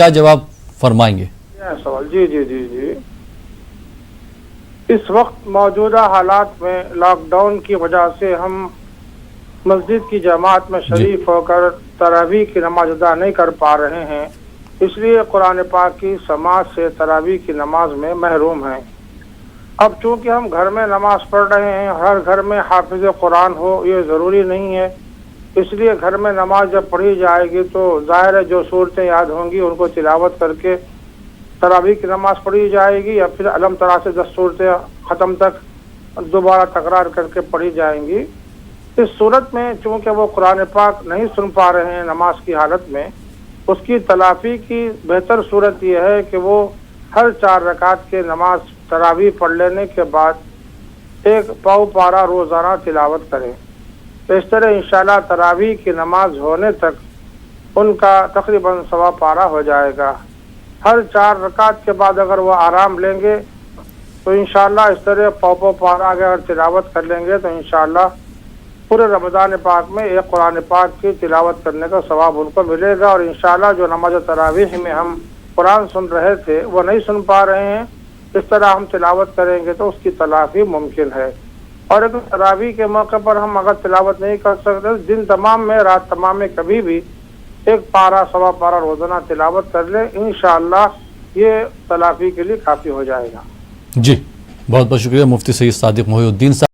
کیا جواب فرمائیں گے؟ سوال جی اس وقت موجودہ حالات میں لاک ڈاؤن کی وجہ سے ہم مسجد کی جماعت میں شریف ہو کر تراویح کی نماز ادا نہیں کر پا رہے ہیں، اس لیے قرآن پاک کی سماعت سے تراویح کی نماز میں محروم ہیں۔ اب چونکہ ہم گھر میں نماز پڑھ رہے ہیں، ہر گھر میں حافظ قرآن ہو یہ ضروری نہیں ہے، اس لیے گھر میں نماز جب پڑھی جائے گی تو ظاہر ہے جو صورتیں یاد ہوں گی ان کو تلاوت کر کے تراویح کی نماز پڑھی جائے گی، یا پھر علم ترا سے 10 صورتیں ختم تک دوبارہ تکرار کر کے پڑھی جائیں گی۔ اس صورت میں چونکہ وہ قرآن پاک نہیں سن پا رہے ہیں نماز کی حالت میں، اس کی تلافی کی بہتر صورت یہ ہے کہ وہ ہر 4 رکعت کے نماز تراویح پڑھ لینے کے بعد ایک پاؤ پارا روزانہ تلاوت کریں۔ تو اس طرح انشاءاللہ تراویح کی نماز ہونے تک ان کا تقریباً 1.25 پارا ہو جائے گا۔ ہر 4 رکعت کے بعد اگر وہ آرام لیں گے تو انشاءاللہ اس طرح پاؤ پارا اگر تلاوت کر لیں گے تو انشاءاللہ پورے رمضان پاک میں ایک قرآن پاک کی تلاوت کرنے کا ثواب ان کو ملے گا، اور انشاءاللہ جو نماز تراویح میں ہم قرآن سن رہے تھے وہ نہیں سن پا رہے ہیں، اس طرح ہم تلاوت کریں گے تو اس کی تلافی ممکن ہے۔ اور اگر تراویح کے موقع پر ہم اگر تلاوت نہیں کر سکتے، دن تمام میں رات تمام میں کبھی بھی 1 پارا 1.25 پارا روزانہ تلاوت کر لیں، انشاءاللہ یہ تلافی کے لیے کافی ہو جائے گا۔ جی بہت بہت شکریہ مفتی سید صادق محی الدین صاحب۔